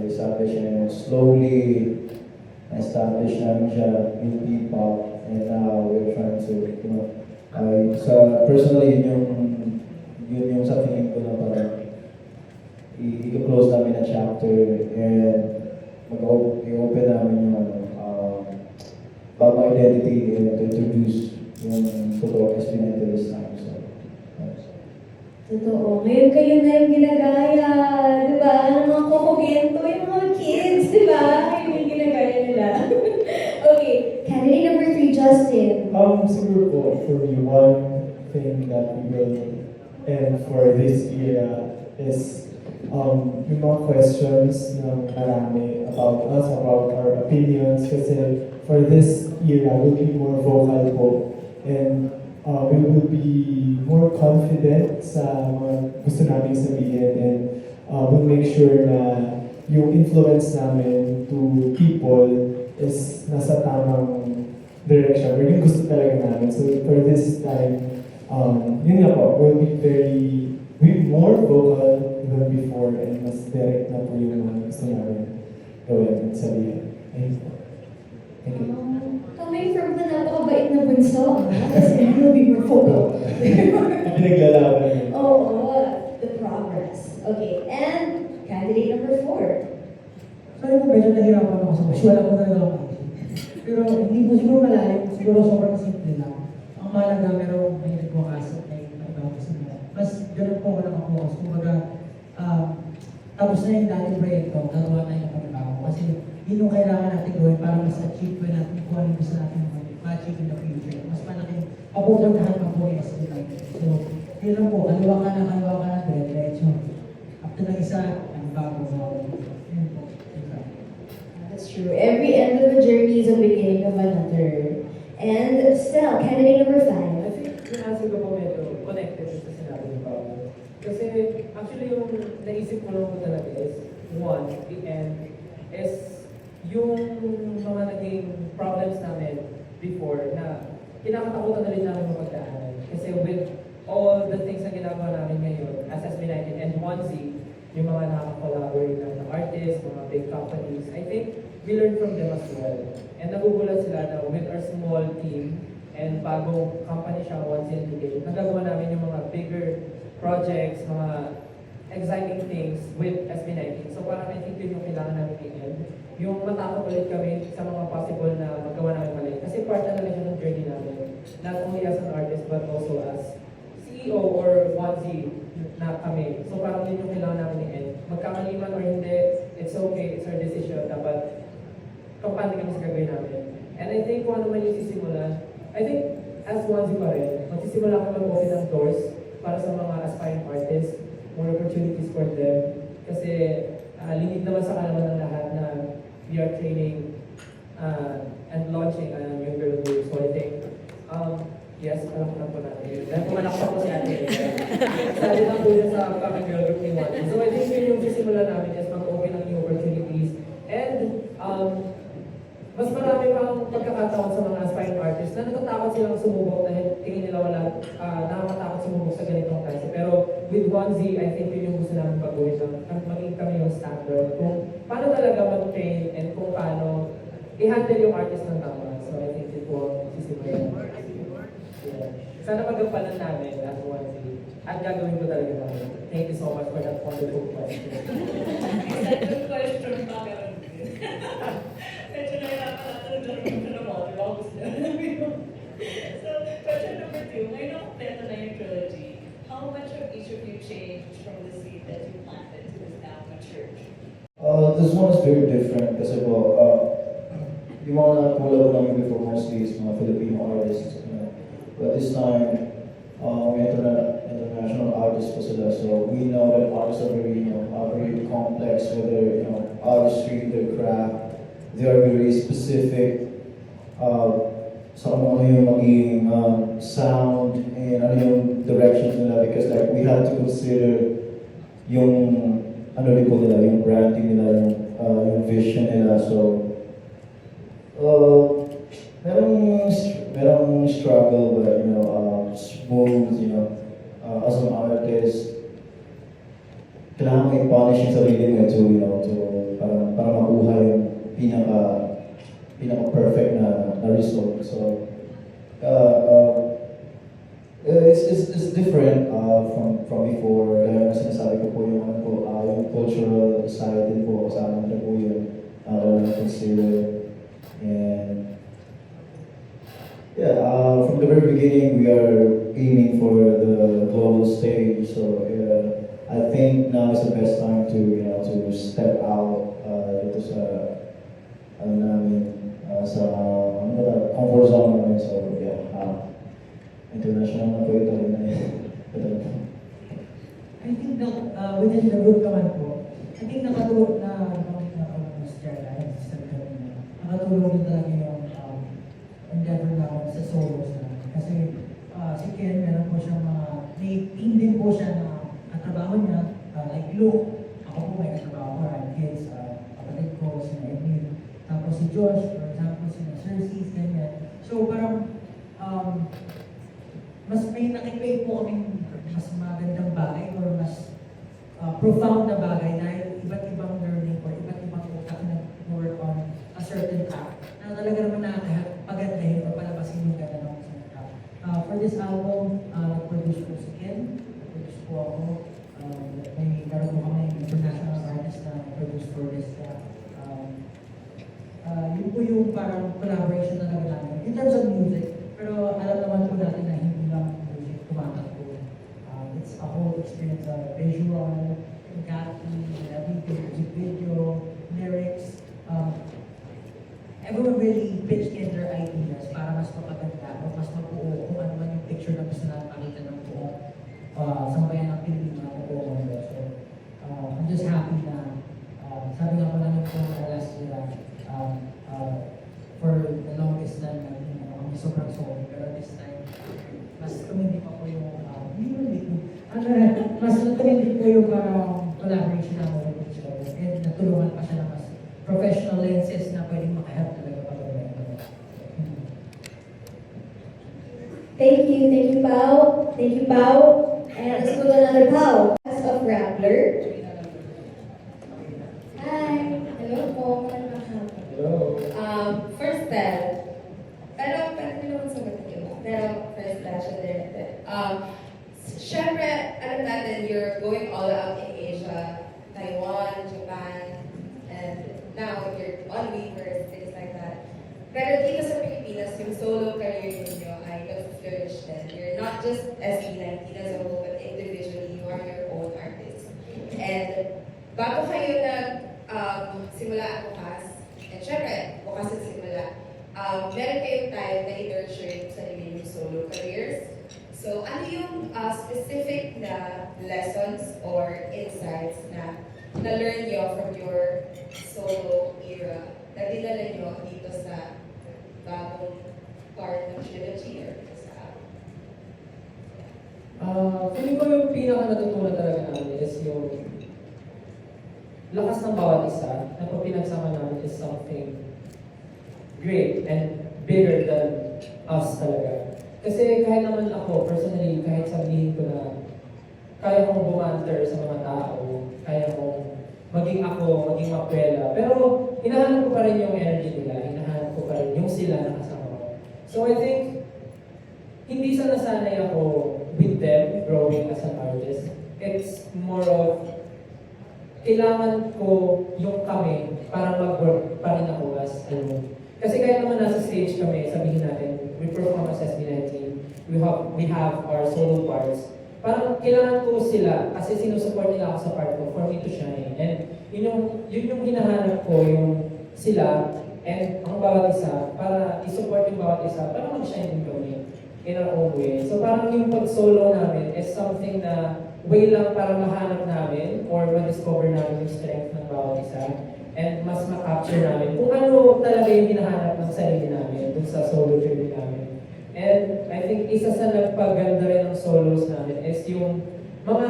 Speaker 3: establish and slowly establish namin siya in P-pop and now we're trying to, personally, yun yung sa tingin ko na parang i-close namin na chapter and i-open namin yung bagong identity and to introduce yung totoong SB19 namin. So,
Speaker 6: Totoo. Ngayon kayo na yung ginagaya. Diba? Ang mga kokogento, yung mga kids. Diba? Kayo yung ginagaya nila. Okay. Candidate number 3, Justin.
Speaker 7: Siguro po, for me, one thing that we will end for this era is yung mga questions ng marami about us, about our opinions, kasi for this era, we'll be more vocal po. And we will be more confident sa mga gusto namin sabihin, and we'll make sure na yung influence namin to people is nasa tamang direction, or yung gusto talaga namin. So for this time, yun nga po, we'll be more vocal than before, and mas direct na po yung mga gusto namin gawin at sabihin. Ayun po. Thank you.
Speaker 6: Coming from the napakabait na bunso, kasi will be more vocal.
Speaker 7: Pinaglalaban yun.
Speaker 6: Oo, the progress. Okay, and candidate number 4.
Speaker 4: Sorry po, medyo nahirapan ako sa question. Wala ko talaga ako. Pero hindi po siguro malalim, siguro sobrang simple lang. Ang mahalaga, merong may nagwakasap na yung ibang gusto nila. Mas ganun po ako nakapokus. Kumbaga, tapos na yung dating proyekto, gagawa na yung pagbabago. Kasi yun yung kailangan natin gawin para mas achieve ko natin kung ano gusto natin ma-achieve in the future. Mas malaking papupuntahan pa po yung SB19. So, yun lang po, kaliwa ka na, diretso. After ng isa, ang bago. Yun po.
Speaker 6: That's true. Every end of a journey is a beginning of another. And still, candidate number 5.
Speaker 9: I think yung answer ko po medyo connected sa sinabi ni Pablo. Kasi actually yung naisip ko lang po talaga is, one, the end, is yung mga naging problems namin before na kinakatakutan na rin namin mapagdaanan. Kasi with all the things na ginagawa namin ngayon as SB19 and 1Z, yung mga nakaka-collaborate ng artists, mga big companies, I think we learn from them as well. And nagugulat sila na with our small team and bagong company siya, 1Z Entertainment, nagagawa namin yung mga bigger projects, mga exciting things with SB19. So parang I think yun yung kailangan namin i-end. Yung matakot ulit kami sa mga possible na magawa namin mali. Kasi part na siya ng journey namin. Not only as an artist but also as CEO or 1Z na kami. So parang yun yung kailangan namin i-end. Magkamali man or hindi, it's okay, it's our decision. Dapat kampante kami sa gagawin namin. And I think kung ano man yung sisimulan, I think as 1Z pa rin, magsisimula kami mag-open ng doors para sa mga aspiring artists, more opportunities for them. Kasi lingid naman sa kalaman ng lahat na we are training and launching a new girl group. So I think, yes, alam ko na po natin. Dahil pumanak pa po si Ate. Sabi na po yun sa upcoming girl group ni Juan. So I think yun yung sisimulan namin is mag-open ng new opportunities. And mas marami pang pagkakataon sa mga aspiring artists na natatakot silang sumubok dahil tingin nila wala, nakakatakot sumubok sa ganitong klase. Pero with 1Z, I think yun yung gusto namin pag-uwi maging kami yung standard kung paano talaga mag-train and kung paano i-handle yung artist ng tama. So I think it will sisimulan. Yeah. Sana magampanan namin as 1Z at gagawin ko talaga namin. Thank you so much for that wonderful question.
Speaker 13: Second question pa meron din. Medyo nahirapan natin na mo, di ba? So, question number 2. Ngayon nakapleto na yung trilogy. How much of each of you changed from the seed that you planted to this now mature?
Speaker 3: This one is very different kasi po, yung mga nakakulaw namin before mostly is mga Filipino artists. But this time, international artists po sila. So we know that artists are very complex, whether, artistry, their craft, they are very specific sa ano yung maging sound and ano yung directions nila, because like we had to consider yung ano rin po nila, yung branding nila, yung vision nila. So merong struggle, but smooth, as an artist, kailangan mo i-polish yung sarili mo para makuha yung pinaka-perfect na result. So, it's different. from before, gaya na sinasabi ko po yung ano po, yung cultural side din po, kasama na po yun, wala na consider. And yeah, from the very beginning, we are aiming for the global stage. So I think now is the best time to to step out dito sa ano namin sa comfort zone namin. So yeah, international na po ito na
Speaker 4: I think that within the group naman po, I think nakatulong na Mr. Jai, nakatulong din talaga yung endeavor namin sa solos na. Kasi si Ken, meron po siyang may team din po siya na katrabaho niya, like Luke, ako po may katrabaho ko, kids, kapatid ko, si Edwin, tapos si Josh, for example, si Cersei, ganyan. So parang, mas may nakikita po kaming mas magandang bagay or mas profound na bagay dahil iba't ibang learning or iba't ibang utak na work on a certain act na talaga naman nakakapagandahin o palabasin yung ganda ng isang act. For this album, nag-produce po si Ken, nag-produce po ako, may naroon po kami international artist na nag-produce for this yun po yung parang collaboration na namin in terms of music, pero alam naman po natin na hindi lang music tumatakbo. It's a whole experience of visual, everything, music video, lyrics. Everyone really pitched in their ideas para mas mapaganda o mas mabuo kung ano man yung picture na gusto natin makita ng buong sambayan ng Pilipinas o buong mundo. So, I'm just happy na sabi nga ko namin po last year for the longest time na kami sobrang sorry, pero this time mas tumindi pa po yung mas tumindi po yung collaboration namin with each other and natulungan pa siya ng mas professional lenses na pwedeng makahelp talaga pa rin.
Speaker 6: Thank you, Pao. And let's go to another Pao. As of Rappler.
Speaker 2: Hi! Hello po, magandang hapon.
Speaker 1: Hello.
Speaker 2: First tell, pero hindi naman sagot yun. Pero first tell siya din. Siyempre, alam natin, you're going all out in Asia, Taiwan, Japan, and now you're on Weavers, things like that. Pero dito sa Pilipinas, yung solo career ninyo ay nag-flourish din. You're not just SB19 as a whole, but individually, you are your own artist. And bago kayo simula ang bukas, and syempre, bukas at simula, meron kayong time na i-nurture yung sarili yung solo careers. So, ano yung specific na lessons or insights na na-learn nyo from your solo era na dinala nyo dito sa bagong part ng trilogy or sa
Speaker 10: Feeling ko yung pinaka-natutunan talaga namin is yung lakas ng bawat isa na pag pinagsama namin is something great and bigger than us talaga. Kasi kahit naman ako, personally, kahit sabihin ko na kaya kong bumanter sa mga tao, kaya kong maging ako, maging makwela, pero hinahanap ko pa rin yung energy nila, hinahanap ko pa rin yung sila na kasama ko. So I think, hindi sa nasanay ako with them growing as an artist. It's more of, kailangan ko yung kami para mag-work pa rin ako as alone. Kasi kaya naman nasa stage kami, sabihin natin, we perform as SB19, we have our solo parts. Parang kailangan ko sila kasi sinusupport nila ako sa part ko for me to shine. And yun yung hinahanap ko, yung sila and ang bawat isa para i-support yung bawat isa para mag-shine din kami in our own way. So parang yung pag-solo namin is something na way lang para mahanap namin or ma-discover namin yung strength ng bawat isa and mas ma-capture namin kung ano talaga yung hinahanap ng sarili namin dun sa solo journey namin. And I think isa sa nagpaganda rin ng solos namin is yung mga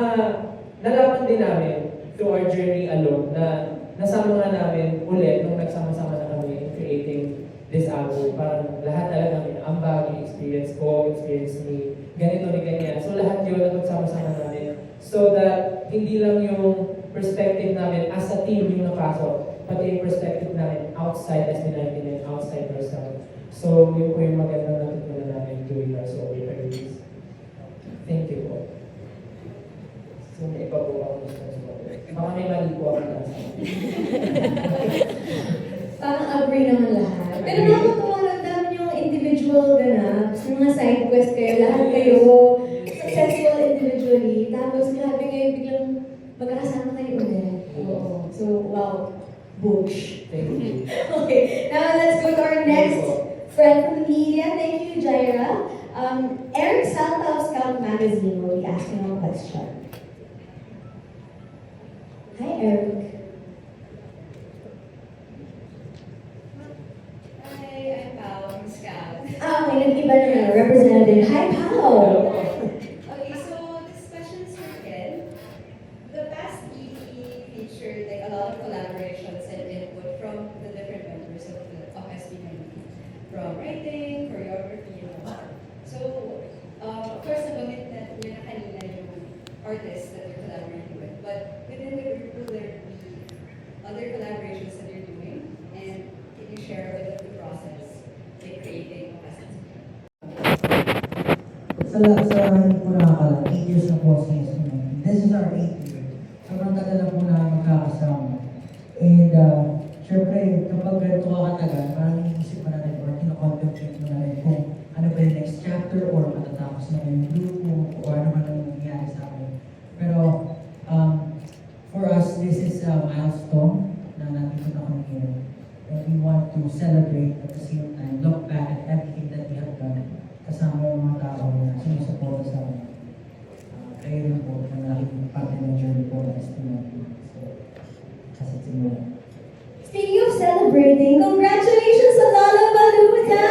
Speaker 10: nalaman din namin through our journey alone na nasama nga namin ulit nung nagsama-sama na kami in creating this album. Parang lahat talaga namin, ang bagay experience ko, experience ni ganito ni ganyan. So lahat yun na nagsama-sama namin so that hindi lang yung perspective namin as a team yung napasok, pati yung perspective namin outside SB19 and outside ourselves. So yun po yung magandang natutunan namin during our solo release. Thank you po. pa po ako gusto sa baka may mali po ako nasa.
Speaker 6: Parang agree naman lahat. Pero nakakatawa lang dami yung individual ganaps, yung mga side quest kayo, lahat kayo successful individually. Tapos grabe kayo biglang magkakasama kayo ulit. Oo. So, wow. Boosh.
Speaker 10: Thank you.
Speaker 6: Okay, now let's go to our next friend from the media. Thank you, Jaira. Eric Salta of Scout Magazine will be asking a question. Hi, Eric.
Speaker 13: Hi, I'm Pao from Scout.
Speaker 6: Ah, may nag-iba na representative. Hi, Pao.
Speaker 13: Okay, so this question is for Ken. The past EP featured like a lot of collaborations and input from the different members of SB19, from writing, choreography, and all. So, of course, nabanggit na niyo na kanina yung artists that you're collaborating with, but within the group, will there be other collaborations that you're doing? And can you share a bit of the process, like creating Okasansi?
Speaker 4: Sa hindi po nakakala, 8 years na po sa SB19. This is our 8th year. Sobrang tagal na po namin magkakasama. And syempre, kapag ganito ka katagal, parang iniisip mo na rin or kinocontemplate mo na rin kung ano ba yung next chapter or matatapos na yung grupo o ano man ang nangyayari sa amin. Pero for us, this is a milestone na nandito na kami ngayon. And we want to celebrate at the same time, look back at everything that we have done kasama yung mga tao na sinusuporta sa amin. Kayo rin po na naging parte ng journey po ng SB19. So, kasi simula.
Speaker 6: Speaking of celebrating, congratulations sa Lollapalooza!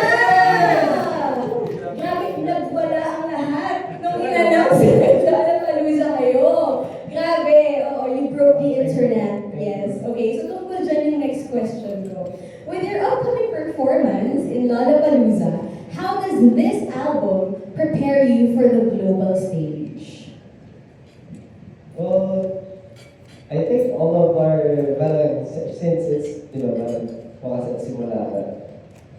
Speaker 6: Grabe, nagwala ang lahat nung in-announce na Lollapalooza kayo. Grabe, oo, you broke the internet. Yes, okay, so tungkol dyan yung next question ko. With your upcoming performance in Lollapalooza, how does this album prepare you for the global stage?
Speaker 1: Well, I think all of our, since it's, Wakasan Simula,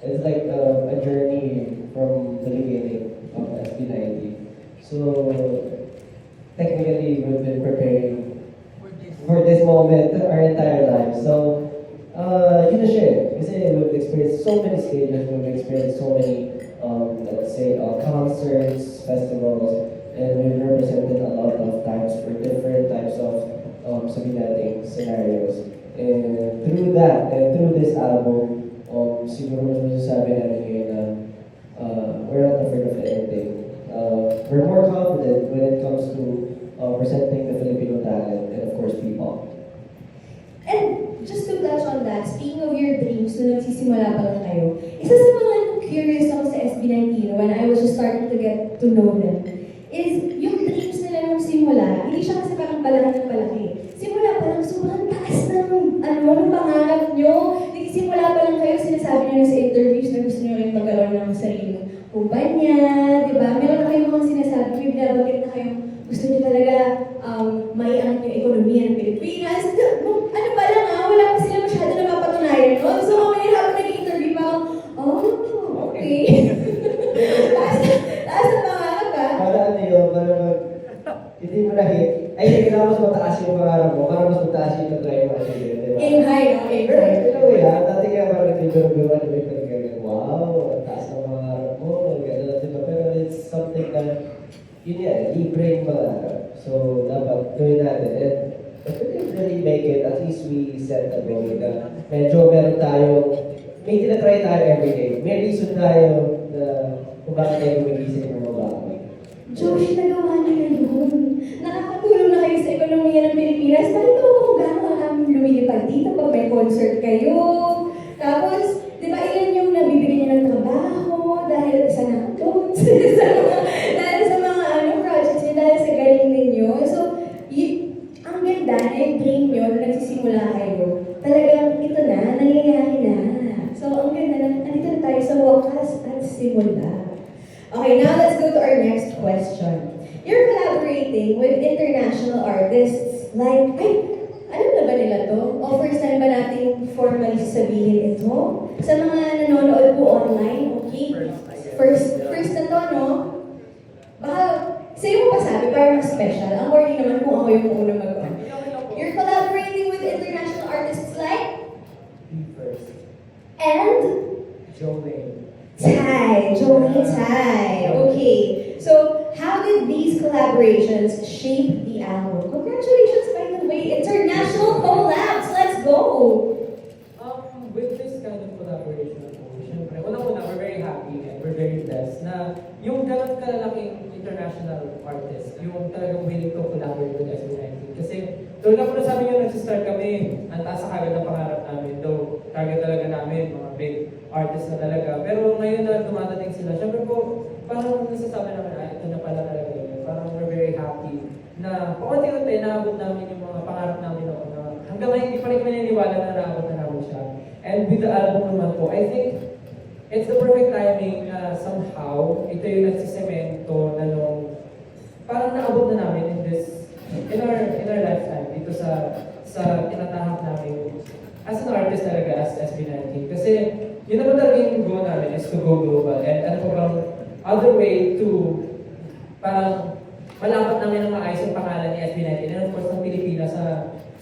Speaker 1: it's like a journey from the beginning of SB19. So, technically, we've been preparing for this moment our entire lives. So, yun na siya. Kasi we've experienced so many stages, we've experienced so many, let's say, concerts, festivals, and we've represented a lot of times for different types of sabihin natin, scenarios. And through that, and through this album, siguro mas masasabi namin ngayon na we're not afraid of anything. We're more confident when it comes to presenting the Filipino talent and of course people.
Speaker 6: And just to touch on that, speaking of your dreams, nung nagsisimula pa lang kayo, isa sa mga curious ako sa SB19 when I was just starting to get to know them, is yung dreams nila nung simula, hindi siya kasi parang palaki ng palaki. Simula pa lang, sobrang taas ng pangarap nyo. Simula pa lang kayo, sinasabi nyo na sa interviews na gusto nyo rin magkaroon ng sariling kumpanya, di ba? Meron na kayong mga sinasabi, may binabanggit na kayong gusto nyo talaga maiangat yung ekonomiya ng Pilipinas. Ano pa lang wala pa sila masyado na mapatunayan, no? So, mamaya habang nag-interview pa ako, okay. Taas na pangarap ka.
Speaker 1: Para ano yun, hindi mo na-hit. Ay, kailangan mas mataas yung pangarap mo, para mas mataas yung try mo kasi yun, di ba?
Speaker 6: Aim high, no? Aim
Speaker 1: Pero,
Speaker 6: high.
Speaker 1: dati kaya parang nagbibiro-biruan, wow, ang taas ng pangarap mo, gano'n, di ba? Pero it's something na, yun yan, libre yung pangarap. So, dapat gawin natin. And if we didn't really make it, at least we set a goal na medyo meron tayo, may tinatry tayo everyday. May reason tayo na kung bakit tayo gumigising ng mga bagay.
Speaker 6: Josh, nagawa niyo na yun. Nakakatulong na kayo sa ekonomiya ng Pilipinas. Nakita mo kung gaano maraming lumilipad dito pag may concert kayo. Tapos, di ba ilan yung nabibigyan niyo ng trabaho dahil sa nakatunts, dahil sa mga projects niyo, dahil sa galing ninyo. So, ang ganda na yung dream niyo na nagsisimula kayo. Talagang ito na, nangyayari na. So, ang ganda na, nandito na tayo sa wakas at simula. Okay, now let's go to our next question. You're collaborating with international artists like, alam na ba nila to? O first time ba natin formally sabihin ito? Sa mga nanonood po online, okay? First na to, no? Baka, sa'yo mo pa sabi, parang mas special. Ang worry naman kung ako yung unang
Speaker 9: first.
Speaker 6: And
Speaker 9: Jolene.
Speaker 6: Jolene Tai. Okay, so how did these collaborations shape the album? Congratulations, by the way, international collabs. Let's go.
Speaker 9: With this kind of collaboration po, syempre, una-una, we're very happy and we're very blessed na yung ganun kalalaking international artist, yung talagang willing to collaborate with SB19. Kasi, tulad na po nasabi nyo, nagsistart kami, ang taas sa kagad ng pangarap namin, though target talaga namin, mga big artists na talaga. Pero ngayon na dumadating sila, syempre po, parang nasasabi namin, ito na pala talaga yun. Parang we're very happy na pakunti-unti naabot namin yung mga pangarap namin noon na hanggang ngayon hindi pa rin kami naniniwala na naabot na namin siya. And with the album naman po, I think it's the perfect timing na somehow ito yung nagsisemento na nung parang naabot na namin in our lifetime dito sa tinatahak namin as an artist talaga as SB19. Kasi yun naman talaga yung goal namin is to go global. And ano po bang other way to parang malapot namin ng maayos yung pangalan ni SB19 and of course ng Pilipinas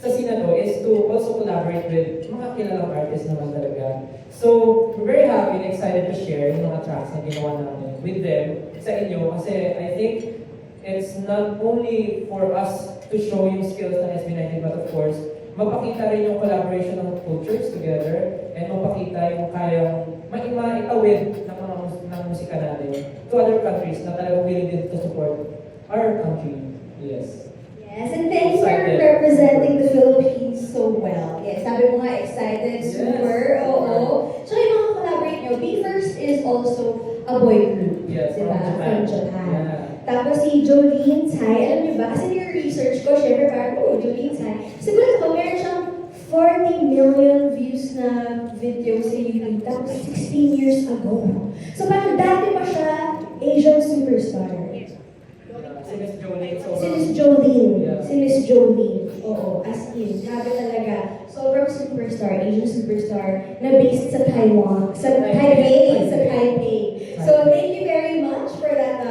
Speaker 9: sa scene na to is to also collaborate with mga kilalang artists naman talaga. So, we're very happy and excited to share yung mga tracks na ginawa namin with them sa inyo kasi I think it's not only for us to show yung skills ng SB19 but of course, mapakita rin yung collaboration ng cultures together and mapakita yung kayang maitawid ng musika natin to other countries na talagang willing din to support our country. Yes.
Speaker 6: Yes, and thank you for representing the Philippines so well. Yes, sabi mo nga, excited, super, oo. So yung mga collaborate nyo, BE:FIRST is also a boy group.
Speaker 9: Yes,
Speaker 6: diba?
Speaker 9: from Japan.
Speaker 6: From Japan.
Speaker 9: Yeah.
Speaker 6: Tapos si Jolene Tai, alam niyo ba, kasi yung research ko, syempre parang, Jolene Tai. Siguro ko, meron siyang 40 million views na video sa YouTube, tapos 16 years ago. So parang dati pa siya Asian superstar.
Speaker 9: Si Miss Jolene.
Speaker 6: Si Miss Jolene.
Speaker 9: Yeah.
Speaker 6: Si Miss Jolene. Oo, as in. Grabe talaga. Sobrang superstar, Asian superstar, na based sa Taiwan. Sa Taipei. So thank you very much for that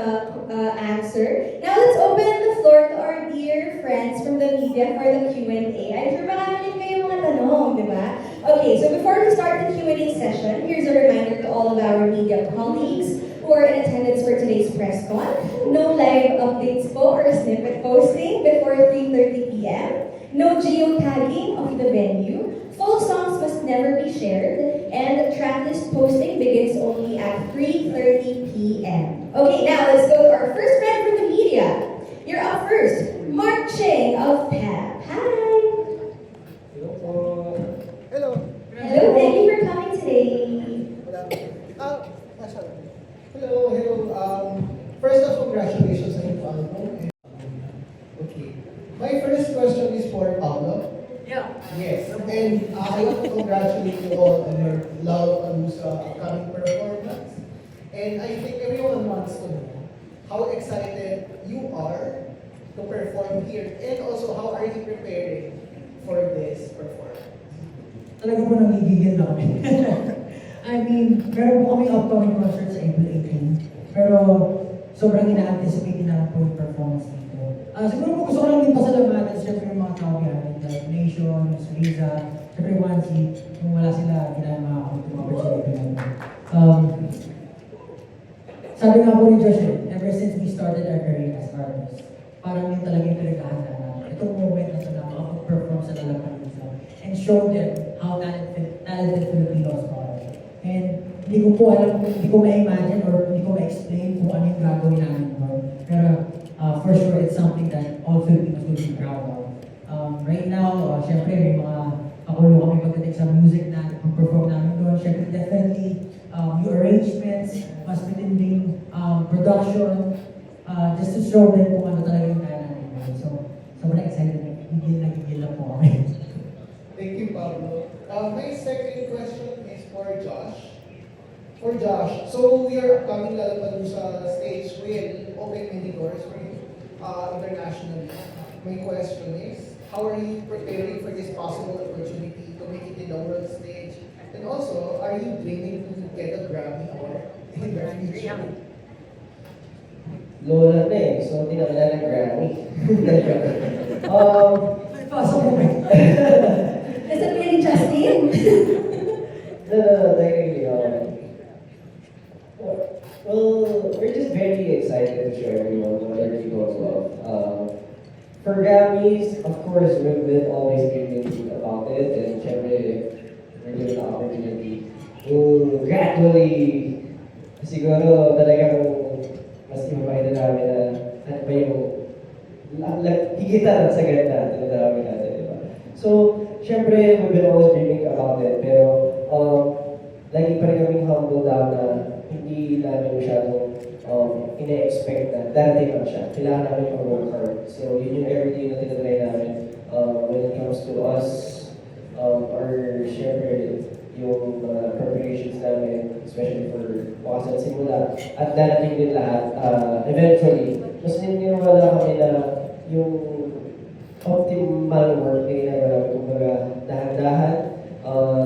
Speaker 6: answer. Now let's open the floor to our dear friends from the media for the Q&A. I'm sure marami din kayo mga tanong, di ba? Okay, so before we start the Q&A session, here's a reminder to all of our media colleagues who are in attendance for today's press con. No live updates po or snippet posting before 3:30 p.m. No geotagging of the venue. Full songs must never be shared. And tracklist posting begins only at 3:30 p.m. Okay, now let's go to our first friend from the media. You're up first, Mark Cheng of PEP. Hi!
Speaker 9: Hello po.
Speaker 7: Hello.
Speaker 6: Hello, thank you for coming today.
Speaker 7: Hello. First off, congratulations on your album. Okay. My first question is for Pablo.
Speaker 9: Yeah.
Speaker 7: Yes. And I want to congratulate you all on your Lollapalooza upcoming performance. And I think everyone wants to know how excited you are to perform here. And also, how are you preparing for this performance?
Speaker 4: Talaga po nangigigil na kami. I mean, meron po kami upcoming concert sa April 18. Pero sobrang ina-anticipate na po yung performance dito. Siguro po gusto ko lang din pasalamatan siyempre yung mga tao natin, like Nation, Riza, siyempre Wansi, kung wala sila, hindi na makakapag-tumapit sa April 18. Sabi nga po ni Josh, ever since we started our career as artists, parang yung talagang pinagkahandaan natin. Itong moment na sila makapag-perform sa Lollapalooza and show them how talented Filipinos are. And hindi ko po alam, hindi ko ma-imagine or hindi ko ma-explain kung ano yung gagawin namin doon. Pero for sure, it's something that all Filipinos will be proud of. Right now, syempre may mga kakulo kami pagdating sa music na perform namin doon. Syempre, definitely, yung arrangements, mas matinding production, just to show them kung ano talaga yung kaya namin doon. So, sobrang excited na nagigil lang po kami.
Speaker 7: Thank you, Pablo. My second question is for Josh. For Josh, so we are coming Lollapalooza stage will open many doors for you internationally. My question is, how are you preparing for this possible opportunity to make it in the world stage? And also, are you dreaming to get a Grammy award in the future?
Speaker 1: Lola na eh, so hindi na kailangan ng Grammy.
Speaker 4: Pasok mo.
Speaker 6: Is it really Justin?
Speaker 1: say, well, we're just very excited to show everyone what our people love. For Grammys, of course, we've been always dreaming about it, and syempre, we're given the opportunity to gradually, siguro talagang mas ipapakita namin na ano ba yung higitan sa ganda na namin natin, di ba? So, syempre, we've been always dreaming about it, pero lagi pa rin kaming humble down na hindi namin masyadong ina-expect na darating lang siya. Kailangan namin mag-work hard. So, yun yung everything na tinatry namin when it comes to us, or syempre, yung mga preparations namin, especially for bukas at simula, at darating din lahat, eventually, mas niniwala kami na yung optimal work na ginagawa namin, kumbaga, dahan-dahan,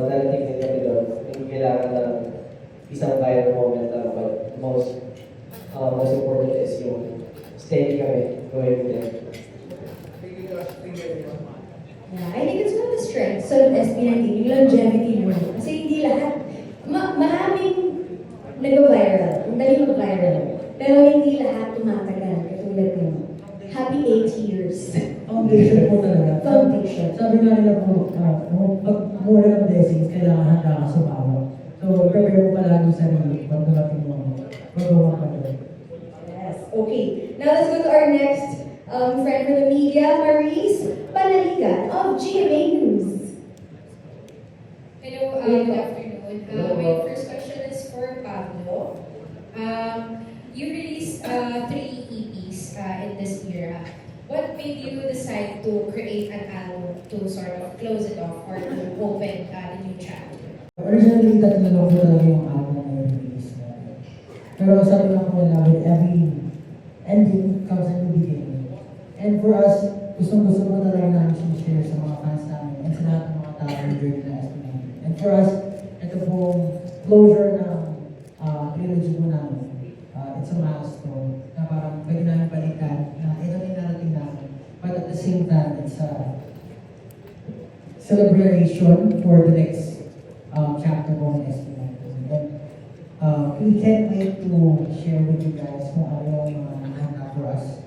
Speaker 1: darating din kami doon. Hindi kailangan ng isang viral moment lang, but most important is yung steady kami going there.
Speaker 6: Yeah, I think it's one of the strengths of SB19, yung longevity mo. Kasi hindi lahat, maraming nag-viral, ang dali mag-viral, pero hindi lahat tumatagal, katulad mo. Happy 8 years.
Speaker 4: Foundation po talaga.
Speaker 6: Foundation.
Speaker 4: Sabi nga nila po, pag mura ng blessings, kailangan handa ka sa bawat. So, prepare mo palagi sa sarili pag dumating mo. Magawa ka doon.
Speaker 6: Yes, okay. Now let's go to our next friend for the media, Maurice Panaligan of GMA News.
Speaker 2: Hello, good afternoon. My first question is for Pablo. You released 3 EPs in this era. What made you decide to create an album to sort of close it off or to open the new chapter?
Speaker 4: Originally, tatlo lang po talaga yung album na release natin. Pero sabi lang po na with every ending comes a new beginning. And for us, gustong-gusto po talaga namin sinishare sa mga fans namin and sa lahat ng mga tao during the last night. And for us, ito pong closure ng trilogy po namin. It's a milestone na parang pwede namin balikan na ito na yung narating namin. But at the same time, it's a celebration for the next chapter po ng SB19. And we can't wait to share with you guys kung ano yung mga handa for us.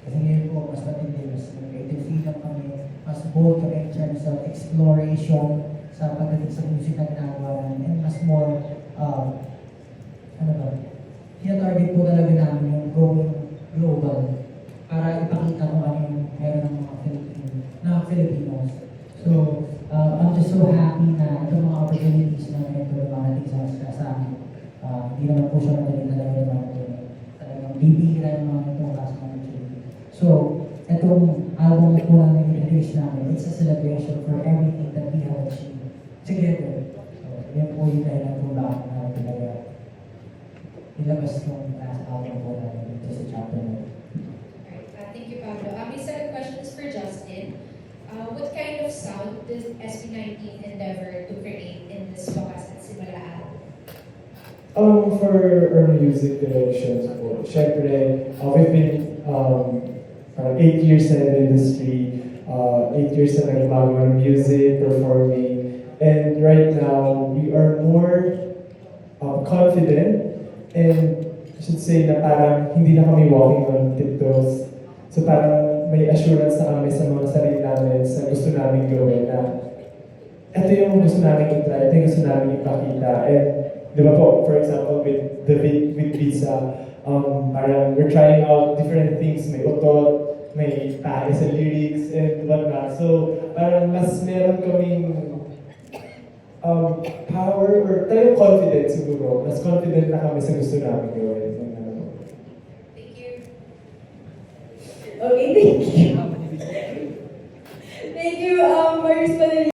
Speaker 4: Kasi ngayon po, mas matindi, mas creative freedom kami, mas bold kami in terms of exploration sa pagdating sa music na ginagawa namin, and mas more, tina-target po talaga namin yung going global para ipakita kung ano yung meron ng mga Filipinos. So, I'm just so happy na itong mga opportunities na ito lumarating sa amin. Hindi naman po siya madali talaga lumarating. Talagang bibihira yung mga itong klase ng opportunity. So, itong album po namin i-release namin, it's a celebration for everything that we have achieved together. So, yan po yung dahilan kung bakit na talaga nilabas yung last album po namin dito sa chapter na.
Speaker 2: Alright, thank you, Pablo. My second question is for Justin. What kind of sound does SB19 endeavor to create in this Bakas at Simula album?
Speaker 7: For our music directions po, syempre, we've been 8 years na in the industry, 8 years na nagbago ng music, performing, and right now, we are more confident, and I should say na parang hindi na kami walking on tiptoes. So parang may assurance na kami sa mga sarili namin, sa gusto namin gawin na ito yung gusto namin i-try, ito yung gusto namin ipakita. And di ba po, for example, with Visa, parang we're trying out different things. May utot, may tae sa lyrics, and whatnot. So parang mas meron kaming power or tayong confidence siguro. Mas confident na kami sa gusto namin gawin.
Speaker 2: Thank you.
Speaker 6: Okay, thank you. Thank you, Maurice Panaligan.